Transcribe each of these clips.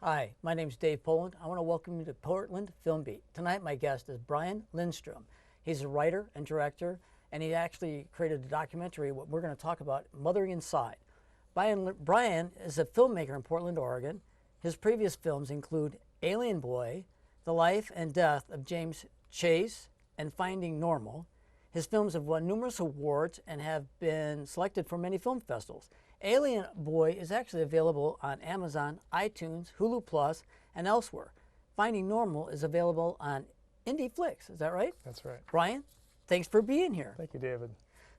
Hi, my name's Dave Poland. I want to welcome you to Portland Film Beat. Tonight my guest is Brian Lindstrom. He's a writer and director, and he actually created a documentary, what we're going to talk about, Mothering Inside. Brian is a filmmaker in Portland, Oregon. His previous films include Alien Boy, The Life and Death of James Chase, and Finding Normal. His films have won numerous awards and have been selected for many film festivals. Alien Boy is actually available on Amazon, iTunes, Hulu Plus, and elsewhere. Finding Normal is available on Indie Flicks. Is that right? That's right. Brian, thanks for being here. Thank you, David.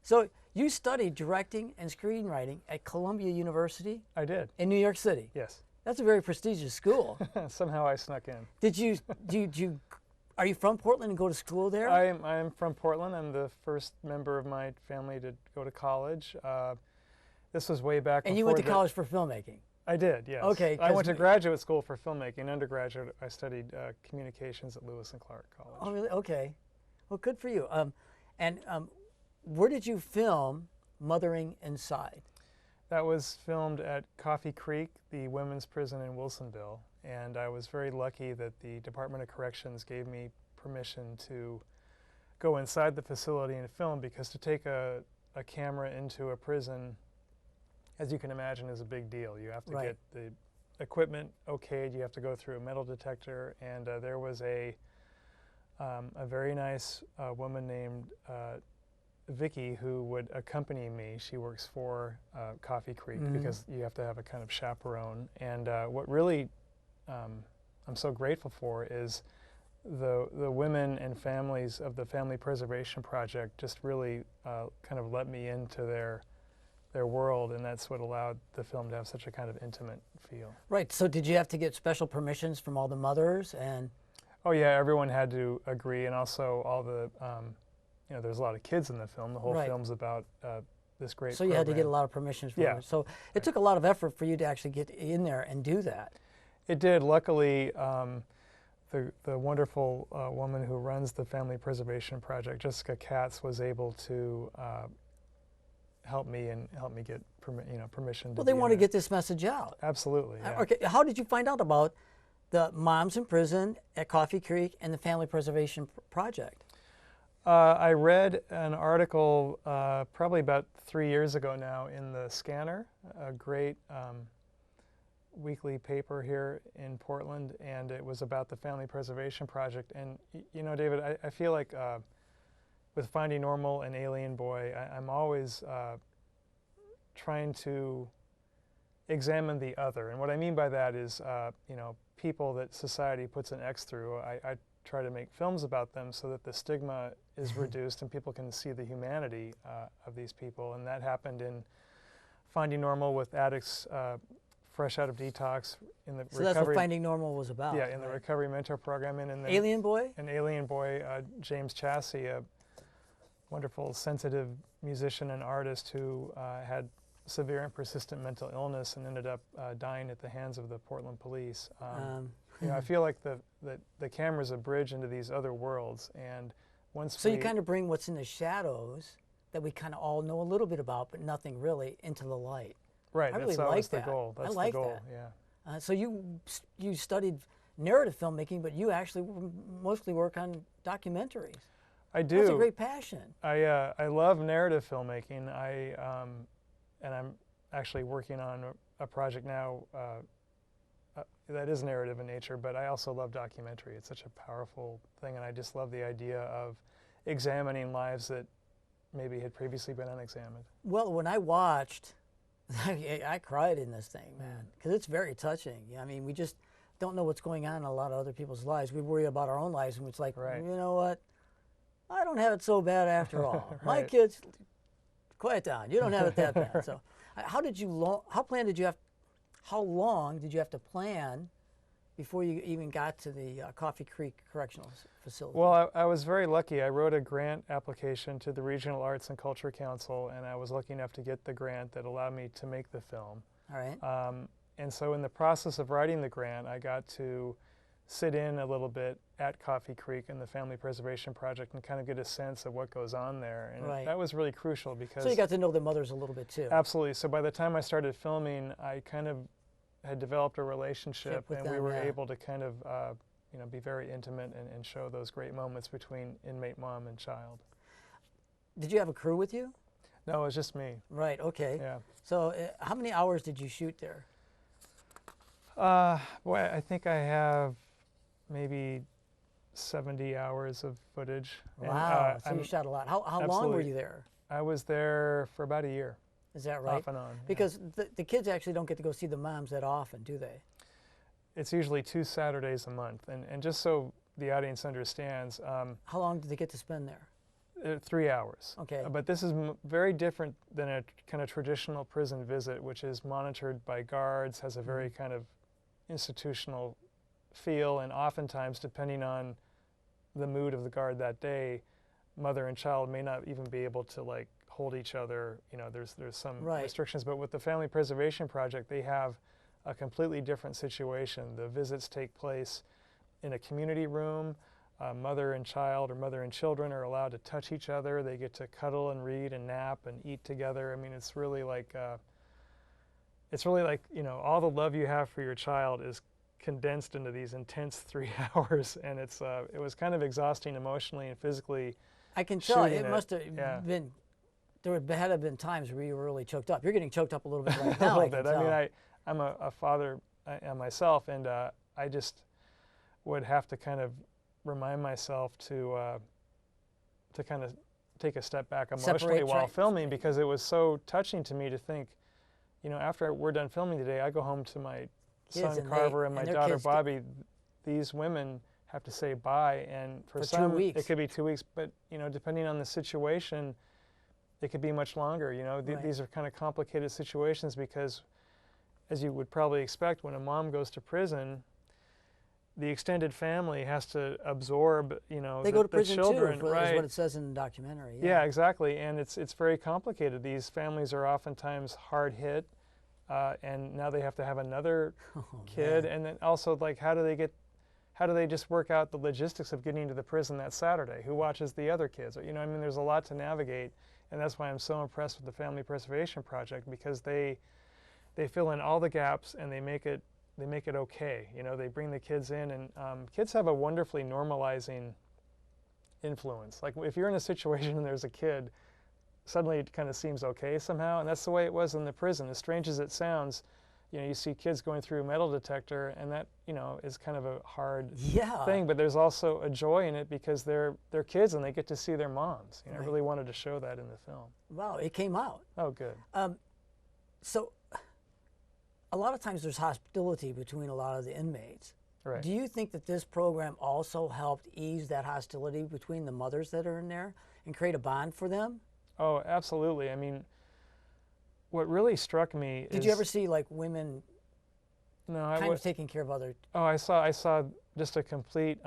So you studied directing and screenwriting at Columbia University? I did. In New York City? Yes. That's a very prestigious school. Somehow I snuck in. Are you from Portland and go to school there? I am from Portland. I'm the first member of my family to go to college. This was way back. And you went to college for filmmaking? I did, yes. Okay. I went to graduate school for filmmaking. Undergraduate, I studied communications at Lewis and Clark College. Oh, really? Okay. Well, good for you. Where did you film Mothering Inside? That was filmed at Coffee Creek, the women's prison in Wilsonville. And I was very lucky that the Department of Corrections gave me permission to go inside the facility and film, because to take a camera into a prison, as you can imagine, is a big deal. You have to get the equipment okayed, you have to go through a metal detector, and there was a very nice woman named Vicky who would accompany me. She works for Coffee Creek, because you have to have a kind of chaperone. And what really I'm so grateful for is the women and families of the Family Preservation Project just really kind of let me into their world, and that's what allowed the film to have such a kind of intimate feel. Right. So did you have to get special permissions from all the mothers? And oh yeah, everyone had to agree, and also all the there's a lot of kids in the film. The whole film's about this great program. You had to get a lot of permissions from them. So it took a lot of effort for you to actually get in there and do that. It did. Luckily, the wonderful woman who runs the Family Preservation Project, Jessica Katz, was able to help me get permission. Well, they want to get this message out. Absolutely. Yeah. Okay. How did you find out about the moms in prison at Coffee Creek and the Family Preservation Project? I read an article probably about 3 years ago now in the Scanner, a great weekly paper here in Portland, and it was about the Family Preservation Project. And you know, David, I feel like with Finding Normal and Alien Boy, I'm always trying to examine the other. And what I mean by that is, people that society puts an X through. I try to make films about them so that the stigma is reduced and people can see the humanity of these people. And that happened in Finding Normal with addicts fresh out of detox in the recovery. So that's what Finding Normal was about. Yeah, in the Recovery Mentor Program. And in the Alien Boy? An Alien Boy, James Chassie, a wonderful, sensitive musician and artist who had severe and persistent mental illness and ended up dying at the hands of the Portland police. I feel like the camera's a bridge into these other worlds, and once you kind of bring what's in the shadows that we kind of all know a little bit about, but nothing really, into the light. Right. I really that's like the goal. That's I like the goal. that. Yeah. So you studied narrative filmmaking, but you actually mostly work on documentaries. I do. That's a great passion. I love narrative filmmaking. And I'm actually working on a project now that is narrative in nature, but I also love documentary. It's such a powerful thing, and I just love the idea of examining lives that maybe had previously been unexamined. Well, when I watched, I cried in this thing, man, because it's very touching. I mean, we just don't know what's going on in a lot of other people's lives. We worry about our own lives, and it's like, you know what? I don't have it so bad after all. My kids, quiet down. You don't have it that bad. So, how long did you have to plan before you even got to the Coffee Creek Correctional Facility? Well, I was very lucky. I wrote a grant application to the Regional Arts and Culture Council, and I was lucky enough to get the grant that allowed me to make the film. All right. And so in the process of writing the grant, I got to sit in a little bit at Coffee Creek and the Family Preservation Project and kind of get a sense of what goes on there. And that was really crucial because... So you got to know the mothers a little bit too. Absolutely. So by the time I started filming, I kind of had developed a relationship, with and we them, were yeah. able to kind of be very intimate and show those great moments between inmate mom and child. Did you have a crew with you? No, it was just me. Right, okay. Yeah. So how many hours did you shoot there? Boy, I think I have maybe 70 hours of footage. Wow, so you shot a lot. How long were absolutely. you there? I was there for about a year, Is that right? off and on. Yeah. Because the kids actually don't get to go see the moms that often, do they? It's usually 2 Saturdays a month, and just so the audience understands, How long did they get to spend there? 3 hours. Okay. But this is very different than a kind of traditional prison visit, which is monitored by guards, has a very kind of institutional feel, and oftentimes, depending on the mood of the guard that day, mother and child may not even be able to like hold each other. You know, there's some restrictions. But with the Family Preservation Project, they have a completely different situation. The visits take place in a community room. Mother and child or mother and children are allowed to touch each other. They get to cuddle and read and nap and eat together. I mean, it's really like all the love you have for your child is condensed into these intense 3 hours, and it was kind of exhausting emotionally and physically. I can tell it must have been. There had to have been times where you were really choked up. You're getting choked up a little bit right now. A little bit. I mean, I'm a father myself, and I just would have to kind of remind myself to kind of take a step back emotionally while filming, because it was so touching to me to think, you know, after we're done filming today, I go home to my son Carver and my daughter Bobby. These women have to say bye, and for some 2 weeks. it could be 2 weeks, but you know, depending on the situation, it could be much longer. You know, these are kind of complicated situations because, as you would probably expect, when a mom goes to prison, the extended family has to absorb, you know, they go to prison children, too, right? Is what it says in the documentary. Yeah, exactly, and it's very complicated. These families are oftentimes hard hit, and now they have to have another kid, and then also like how do they just work out the logistics of getting to the prison that Saturday? Who watches the other kids? You know, I mean, there's a lot to navigate, and that's why I'm so impressed with the Family Preservation Project, because they fill in all the gaps and they make it okay. You know, they bring the kids in, and kids have a wonderfully normalizing influence. Like if you're in a situation and there's a kid, suddenly it kind of seems okay somehow, and that's the way it was in the prison. As strange as it sounds, you know, you see kids going through a metal detector, and that, you know, is kind of a hard thing, but there's also a joy in it because they're kids and they get to see their moms. You know, I really wanted to show that in the film. Wow, it came out. Oh, good. So a lot of times there's hostility between a lot of the inmates. Right. Do you think that this program also helped ease that hostility between the mothers that are in there and create a bond for them? Oh, absolutely. I mean, what really struck me is... Did you ever see like women kind of taking care of other... Oh, I saw just a complete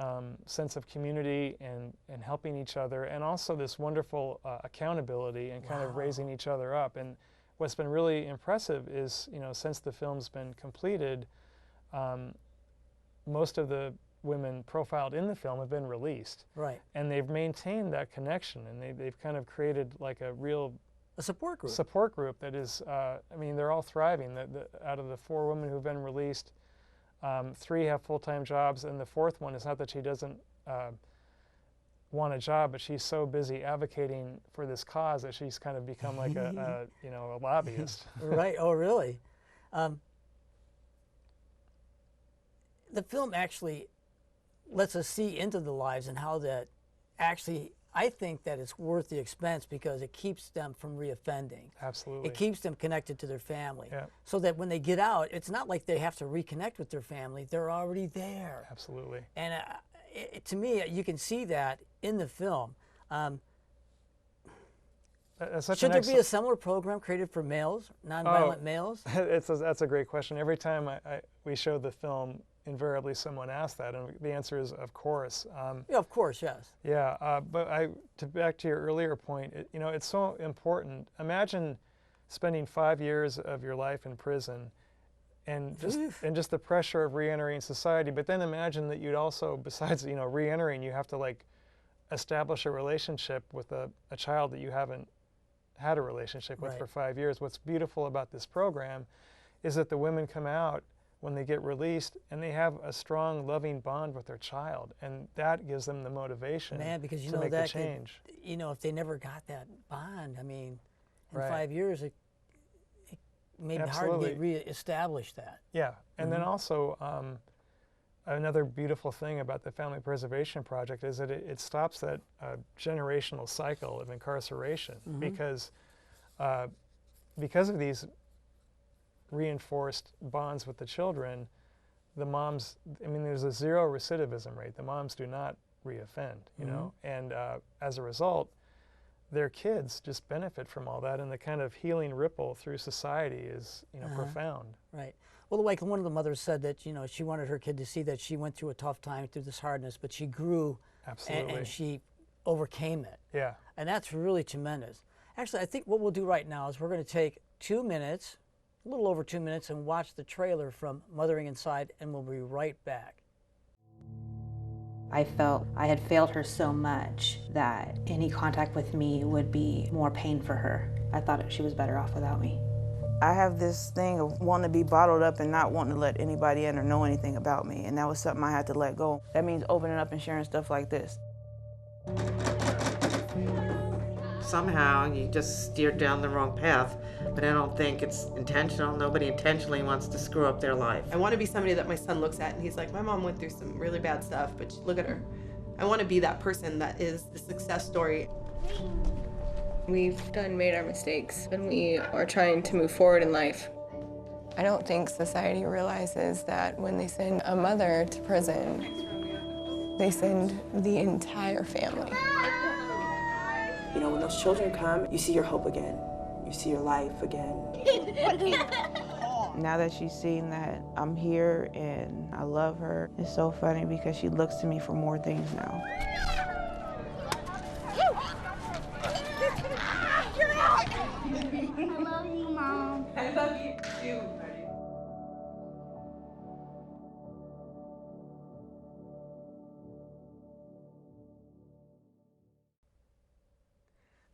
sense of community and helping each other, and also this wonderful accountability and kind of raising each other up. And what's been really impressive is, you know, since the film's been completed, most of the women profiled in the film have been released. Right. And they've maintained that connection, and they've kind of created like a real... A support group. Support group that is, I mean, they're all thriving. Out of the 4 women who've been released, 3 have full-time jobs, and the 4th one is not that she doesn't want a job, but she's so busy advocating for this cause that she's kind of become like a lobbyist. Right. Oh, really? The film actually lets us see into the lives and how that actually, I think that it's worth the expense because it keeps them from reoffending. Absolutely. It keeps them connected to their family. Yeah. So that when they get out, it's not like they have to reconnect with their family. They're already there. Absolutely. And to me, you can see that in the film. Should there be a similar program created for males, nonviolent males? That's a great question. Every time we show the film, invariably someone asks that, and the answer is of course. Yeah, of course, yes. Yeah, but back to your earlier point, you know, it's so important. Imagine spending 5 years of your life in prison, and just the pressure of reentering society. But then imagine that you'd also, besides, you know, reentering, you have to like establish a relationship with a child that you haven't had a relationship with for 5 years. What's beautiful about this program is that the women come out when they get released, and they have a strong, loving bond with their child, and that gives them the motivation because you to know make that the change. if they never got that bond, I mean, in Right. 5 years, it may be hard to get re-establish that. Yeah, and then also another beautiful thing about the Family Preservation Project is that it stops that generational cycle of incarceration because of these reinforced bonds with the children, the moms, I mean, there's a 0 recidivism rate. The moms do not reoffend, you know, and as a result, their kids just benefit from all that, and the kind of healing ripple through society is, profound. Right. Well, like one of the mothers said that, she wanted her kid to see that she went through a tough time through this hardness, but she grew. Absolutely. And she overcame it. Yeah. And that's really tremendous. Actually, I think what we'll do right now is we're going to take 2 minutes, a little over 2 minutes, and watch the trailer from Mothering Inside, and we'll be right back. I felt I had failed her so much that any contact with me would be more pain for her. I thought she was better off without me. I have this thing of wanting to be bottled up and not wanting to let anybody in or know anything about me, and that was something I had to let go. That means opening up and sharing stuff like this. Somehow you just steered down the wrong path, but I don't think it's intentional. Nobody intentionally wants to screw up their life. I want to be somebody that my son looks at and he's like, my mom went through some really bad stuff, but look at her. I want to be that person that is the success story. We've made our mistakes, and we are trying to move forward in life. I don't think society realizes that when they send a mother to prison, they send the entire family. When those children come, you see your hope again. You see your life again. Now that she's seen that I'm here and I love her, it's so funny because she looks to me for more things now. I love you, Mom. I love you too, buddy.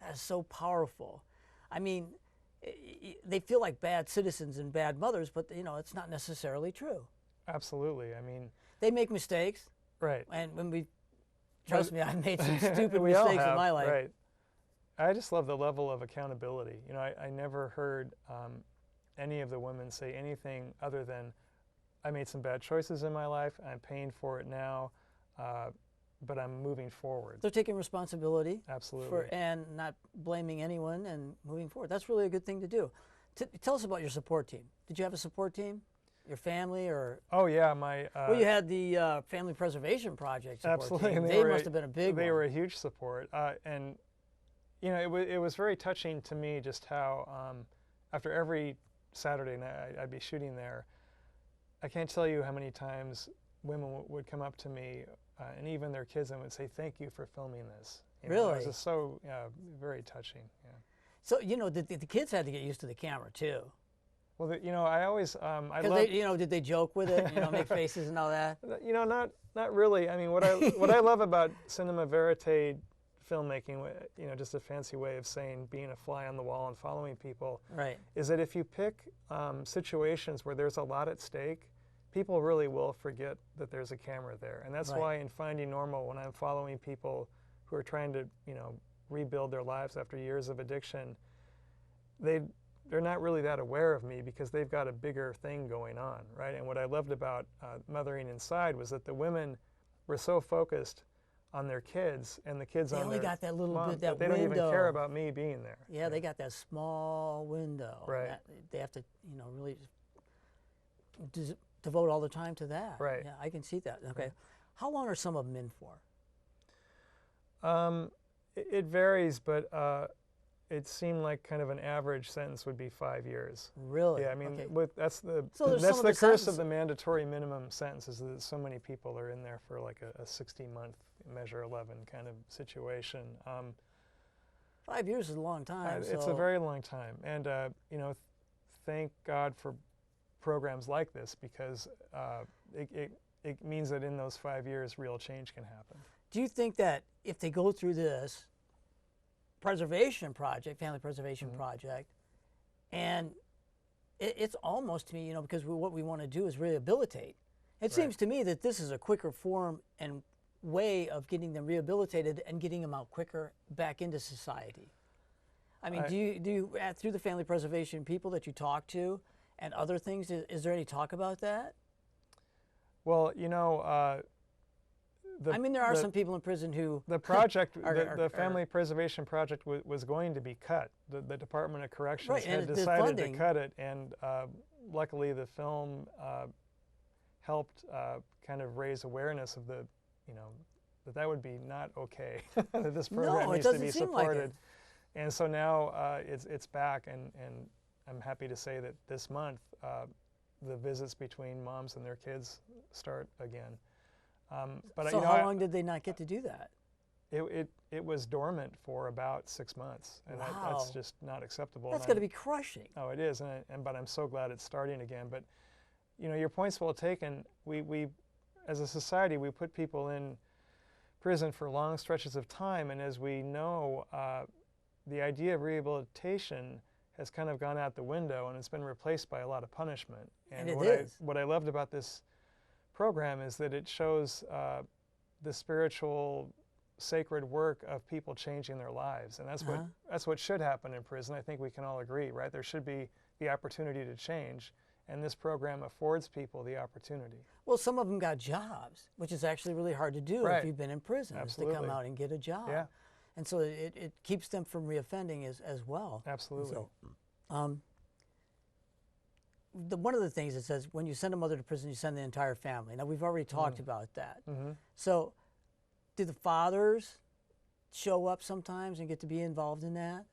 That is so powerful. I mean, they feel like bad citizens and bad mothers, but it's not necessarily true. Absolutely. I mean, they make mistakes. Right. And when trust me, I've made some stupid we all mistakes have, in my life. Right. I just love the level of accountability. I never heard any of the women say anything other than, I made some bad choices in my life, I'm paying for it now, but I'm moving forward. They're taking responsibility. Absolutely. And not blaming anyone and moving forward. That's really a good thing to do. Tell us about your support team. Did you have a support team? Your family or? Oh yeah, my. Well, you had the Family Preservation Project support absolutely, team. And they must have been a big one. They were a huge support, and it was very touching to me just how after every Saturday night I'd be shooting there. I can't tell you how many times women would come up to me and even their kids and would say, "Thank you for filming this." Really? It was just so very touching. Yeah. So the kids had to get used to the camera too. Well, I always I love. Did they joke with it? Make faces and all that. Not really. I mean, what I love about cinema verite filmmaking, just a fancy way of saying being a fly on the wall and following people, right, is that if you pick situations where there's a lot at stake, people really will forget that there's a camera there, and that's why in Finding Normal, when I'm following people who are trying to rebuild their lives after years of addiction, they're not really that aware of me because they've got a bigger thing going on, right? And what I loved about Mothering Inside was that the women were so focused on their kids and the kids they on only their got that little mom, bit, that they window. don't even care about me being there. Yeah, they got that small window. Right. They have to, really devote all the time to that. Right. Yeah, I can see that. Okay. How long are some of them in for? It varies, but it seemed like kind of an average sentence would be 5 years. Really? Yeah, I mean, okay. That's the curse sentence of the mandatory minimum sentences, that so many people are in there for like a 60-month Measure 11 kind of situation. 5 years is a long time. It's a very long time, and thank God for programs like this, because it means that in those 5 years, real change can happen. Do you think that if they go through this preservation project, family preservation project, and it's almost to me, you know, because what we want to do is rehabilitate. It Right. seems to me that this is a quicker form and way of getting them rehabilitated and getting them out quicker back into society. I mean, do you through the family preservation people that you talk to and other things, is there any talk about that? Well, you know, I mean, there are some people in prison who the project, are- the Family Preservation Project was going to be cut. The Department of Corrections Right, and had the decided to funding- cut it, and luckily the film helped kind of raise awareness of the, you know, that would be not okay. That this program No, it needs to doesn't be seem like supported. it. And so now it's back, and I'm happy to say that this month the visits between moms and their kids start again. But So you know, how long did they not get to do that? it was dormant for about 6 months, and that's Wow. just not acceptable. That's And got to be crushing. Oh, it is, but I'm so glad it's starting again. But you know, your point's well taken. We as a society, we put people in prison for long stretches of time, and as we know, the idea of rehabilitation has kind of gone out the window, and it's been replaced by a lot of punishment. And it what is. what I loved about this program is that it shows the spiritual, sacred work of people changing their lives, and that's what should happen in prison. I think we can all agree, right? There should be the opportunity to change, and this program affords people the opportunity. Well, some of them got jobs, which is actually really hard to do Right. if you've been in prison, is to come Absolutely. out and get a job. Yeah. And so it keeps them from reoffending as well. Absolutely. So, one of the things it says, when you send a mother to prison, you send the entire family. Now, we've already talked about that. So, do the fathers show up sometimes and get to be involved in that?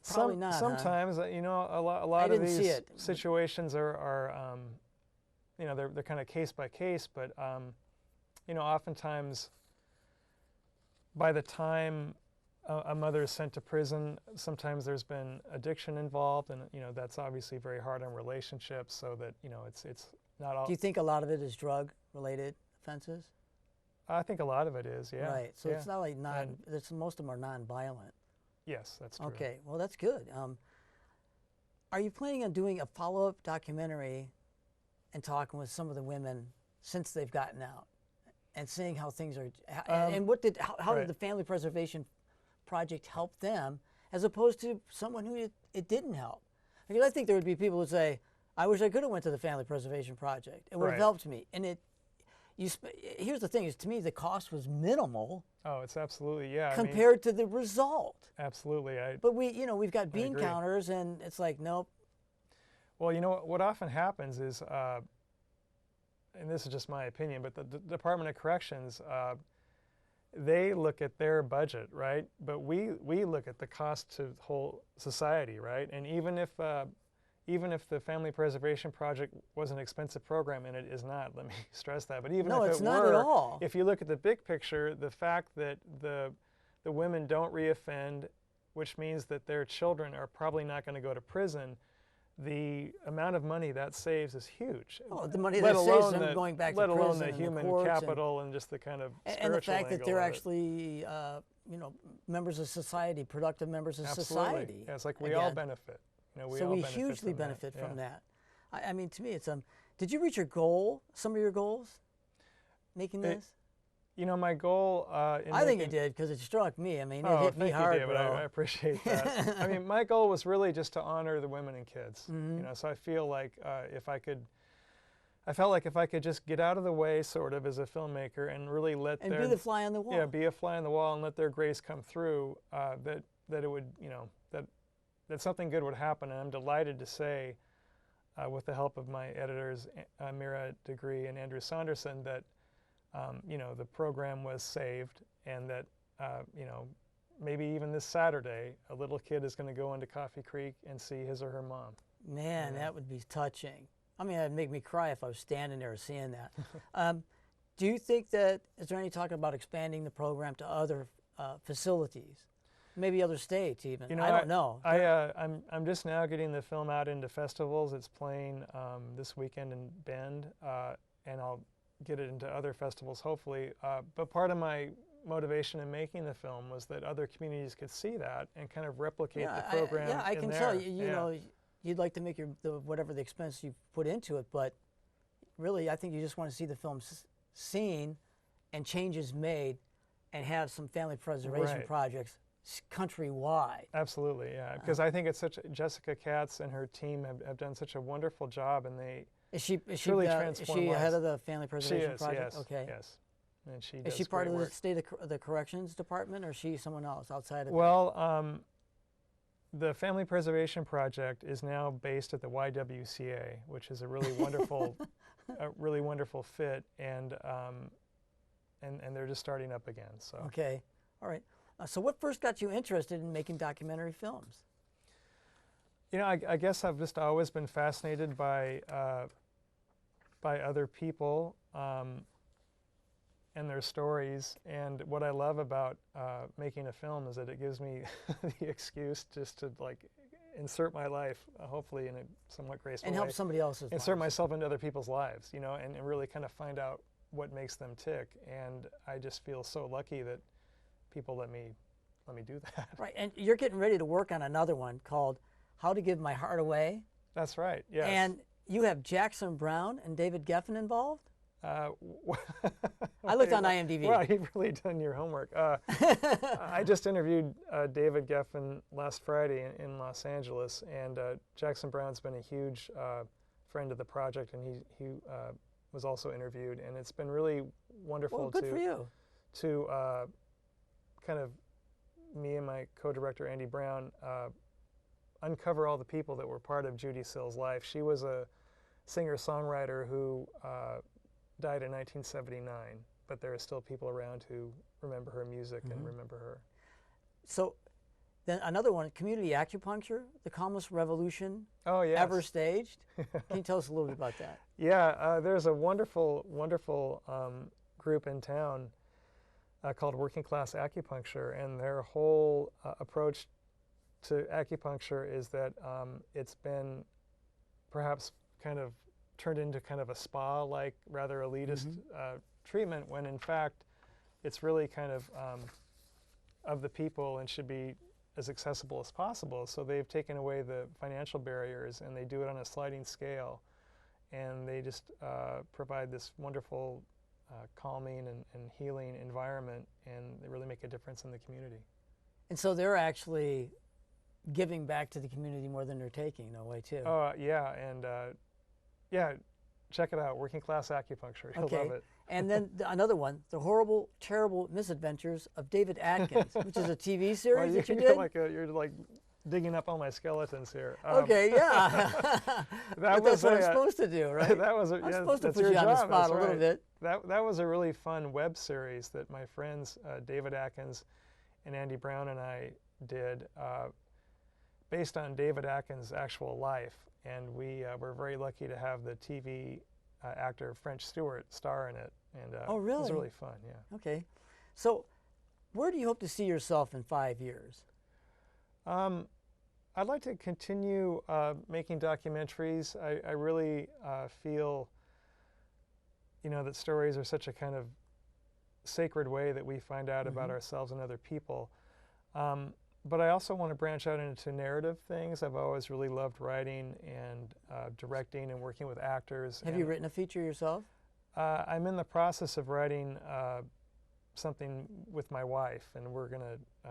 Probably not. Huh? Sometimes, you know, a I lot of didn't see these it. situations are you know, they're kind of case by case, but you know, oftentimes by the time a mother is sent to prison, sometimes there's been addiction involved, and you know, that's obviously very hard on relationships. So that, you know, it's not all. Do you think a lot of it is drug-related offenses? I think a lot of it is, yeah. Right. So yeah. it's not like most of them are non-violent. Yes, that's true. Okay. Well, that's good. Are you planning on doing a follow-up documentary and talking with some of the women since they've gotten out and seeing how things are? And how right. did the Family Preservation Project help them, as opposed to someone who it didn't help? Because I think there would be people who say, "I wish I could have went to the Family Preservation Project. It would have Right. helped me." And here's the thing: is to me the cost was minimal Oh, it's absolutely, yeah. compared to the result. Absolutely. But we've got bean agree. counters, and it's like, nope. Well, you know what often happens is, and this is just my opinion, but the Department of Corrections, they look at their budget, right? But we look at the cost to the whole society, right? And even if the Family Preservation Project was an expensive program, and it is not, let me stress that, but even No, if it's it not were, at all. if you look at the big picture, the fact that the women don't reoffend, which means that their children are probably not going to go to prison, the amount of money that saves is huge. Oh, the money Let that alone saves them the- going back to let alone prison the and human courts capital and just the kind of and the spiritual fact that angle they're of it. actually members of society, productive members of Absolutely. society. Yeah, it's like we all again. benefit. You know, we So all we benefit hugely from benefit that. from Yeah. that. I mean, to me, it's did you reach your goal? Some of your goals, making this? You know, my goal. I think you did because it struck me. I mean, it Oh, hit me thank hard, you, David. bro. I appreciate that. I mean, my goal was really just to honor the women and kids. You know, so I feel like I felt like if I could just get out of the way, sort of, as a filmmaker, and really let And their be the fly on the wall. yeah, be a fly on the wall and let their grace come through. That it would, you know, that something good would happen. And I'm delighted to say, with the help of my editors, Mira Degree and Andrew Saunderson, that you know, the program was saved, and that you know, maybe even this Saturday, a little kid is going to go into Coffee Creek and see his or her mom. Man, that would be touching. I mean, that'd make me cry if I was standing there seeing that. Do you think is there any talk about expanding the program to other facilities? Maybe other states even? You know, I don't know. I'm just now getting the film out into festivals. It's playing this weekend in Bend, and I'll get it into other festivals hopefully. But part of my motivation in making the film was that other communities could see that and kind of replicate the program. I in can there. tell you. You know, you'd like to make whatever the expense you put into it, but really, I think you just want to see the film seen and changes made, and have some family preservation Right. projects countrywide. Absolutely, yeah. Because I think it's Jessica Katz and her team have done such a wonderful job, and they truly Is transform she head lives. of the family She preservation is, project? yes, Okay. yes. And she Is does she part great of work. the corrections department, or is she someone else outside of? Well, the Family Preservation Project is now based at the YWCA, which is a really wonderful fit, and they're just starting up again. So. Okay, all right. So what first got you interested in making documentary films? You know, I guess I've just always been fascinated by other people and their stories. And what I love about making a film is that it gives me the excuse just to like insert my life, hopefully in a somewhat graceful And way. help somebody else's Insert lives. myself into other people's lives, you know, and really kind of find out what makes them tick. And I just feel so lucky that people let me do that. Right, and you're getting ready to work on another one called How to Give My Heart Away. That's right, yes. And you have Jackson Brown and David Geffen involved? I looked on IMDb. Wow, you've really done your homework. I just interviewed David Geffen last Friday in Los Angeles, and Jackson Brown's been a huge friend of the project, and he was also interviewed, and it's been really wonderful Well, good for you. to kind of me and my co-director Andy Brown uncover all the people that were part of Judy Sill's life. She was a singer-songwriter who died in 1979, but there are still people around who remember her music and remember her. So then another one, Community Acupuncture, the calmest revolution Oh, yes. ever staged. Can you tell us a little bit about that? Yeah, there's a wonderful group in town called Working Class Acupuncture, and their whole approach to acupuncture is that it's been perhaps kind of turned into kind of a spa-like, rather elitist treatment, when in fact it's really kind of the people and should be as accessible as possible. So they've taken away the financial barriers, and they do it on a sliding scale, and they just provide this wonderful calming and healing environment, and they really make a difference in the community. And so they're actually giving back to the community more than they're taking, in a way, too. Yeah, and yeah, check it out, Working Class Acupuncture. You'll love it. And then another one, The Horrible, Terrible Misadventures of David Atkins, which is a TV series that you did? You're like digging up all my skeletons here. Okay, yeah. But that's what I'm supposed to do, right? I'm supposed to that's put your you on the job, spot that's a little right. bit. That was a really fun web series that my friends David Atkins and Andy Brown and I did, based on David Atkins' actual life. And we were very lucky to have the TV actor French Stewart star in it. And Oh, really? It was really fun, yeah. Okay. So where do you hope to see yourself in 5 years? I'd like to continue making documentaries. I really feel, you know, that stories are such a kind of sacred way that we find out about ourselves and other people. But I also want to branch out into narrative things. I've always really loved writing and directing and working with actors. Have you written a feature yourself? I'm in the process of writing something with my wife, and we're going to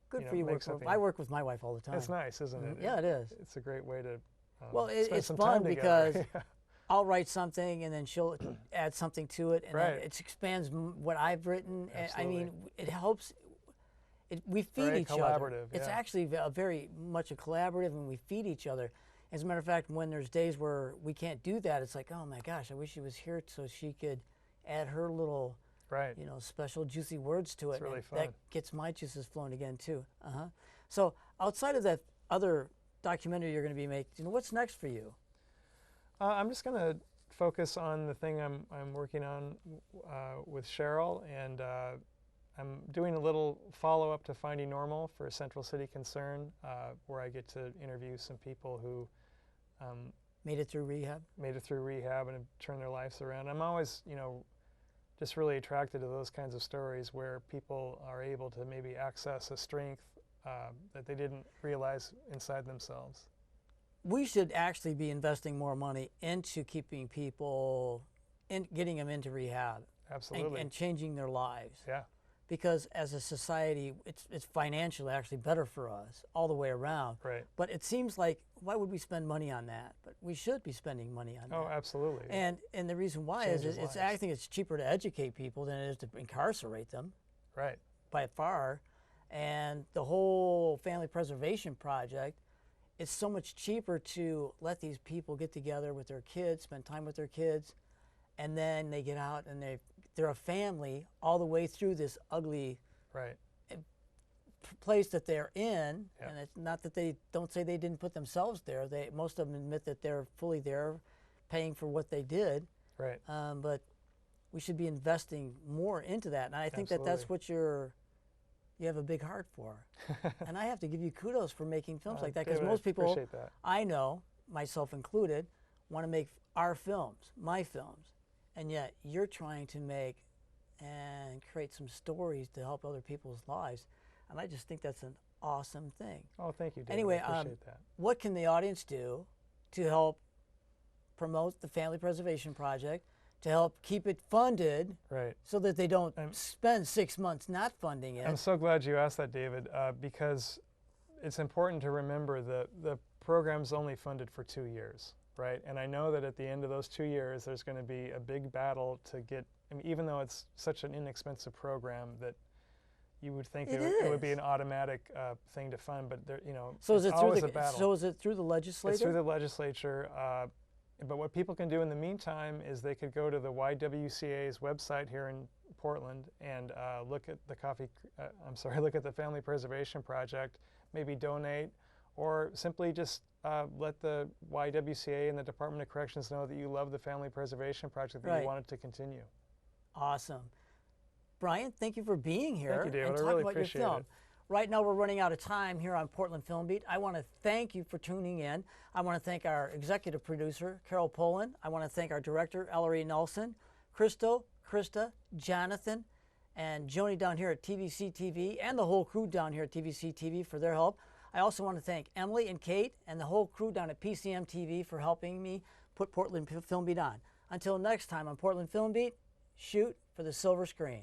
Good you for know, you. make something. I work with my wife all the time. It's nice, isn't it? Yeah, it is. It's a great way to Well, spend it's some fun time together. because I'll write something and then she'll add something to it, and then Right. it expands what I've written. And, I Absolutely. mean, it helps. We feed Very each other. collaborative, It's yeah. actually very much a collaborative, and we feed each other. As a matter of fact, when there's days where we can't do that, it's like, oh my gosh, I wish she was here so she could add her little, Right. you know, special juicy words to it. It's really and fun. That gets my juices flowing again too. So outside of that other documentary you're going to be making, you know, what's next for you? I'm just going to focus on the thing I'm working on with Cheryl, and I'm doing a little follow-up to Finding Normal for Central City Concern, where I get to interview some people who Made it through rehab? made it through rehab and have turned their lives around. I'm always, you know, just really attracted to those kinds of stories where people are able to maybe access a strength that they didn't realize inside themselves. we should actually be investing more money into keeping people, getting them into rehab. Absolutely. And changing their lives. Yeah. Because as a society, it's financially actually better for us all the way around. Right. But it seems like, why would we spend money on that? But we should be spending money on that. Oh, absolutely. And the reason why is Changes it's lives. I think it's cheaper to educate people than it is to incarcerate them. Right. By far. And the whole family preservation project, it's so much cheaper to let these people get together with their kids, spend time with their kids, and then they get out and they're a family all the way through this ugly right. place that they're in. Yep. And it's not that they don't say they didn't put themselves there. Most of them admit that they're fully there, paying for what they did. Right. But we should be investing more into that. And I think that that's what you have a big heart for. And I have to give you kudos for making films like that, because most people, I know, myself included, want to make our films, my films. And yet you're trying to make and create some stories to help other people's lives. And I just think that's an awesome thing. Oh, thank you, David. Anyway, I appreciate that. What can the audience do to help promote the Family Preservation Project, to help keep it funded, right, so that they don't spend 6 months not funding it? I'm so glad you asked that, David, because it's important to remember that the program's only funded for 2 years. Right, and I know that at the end of those 2 years, there's going to be a big battle to get. I mean, even though it's such an inexpensive program, that you would think it would be an automatic thing to fund, but there, so it's always a battle. So is it through the legislature? It's through the legislature. But what people can do in the meantime is they could go to the YWCA's website here in Portland and look at look at the Family Preservation Project, maybe donate, or simply just let the YWCA and the Department of Corrections know that you love the Family Preservation Project, that you want it to continue. Awesome. Brian, thank you for being here. Thank you, David. And I talk really about appreciate your film. it. Right now we're running out of time here on Portland Film Beat. I want to thank you for tuning in. I want to thank our executive producer, Carol Poland. I want to thank our director, Ellery Nelson, Christo, Krista, Jonathan, and Joni down here at TVC TV, and the whole crew down here at TVC TV for their help. I also want to thank Emily and Kate and the whole crew down at PCM TV for helping me put Portland Film Beat on. Until next time on Portland Film Beat, shoot for the silver screen.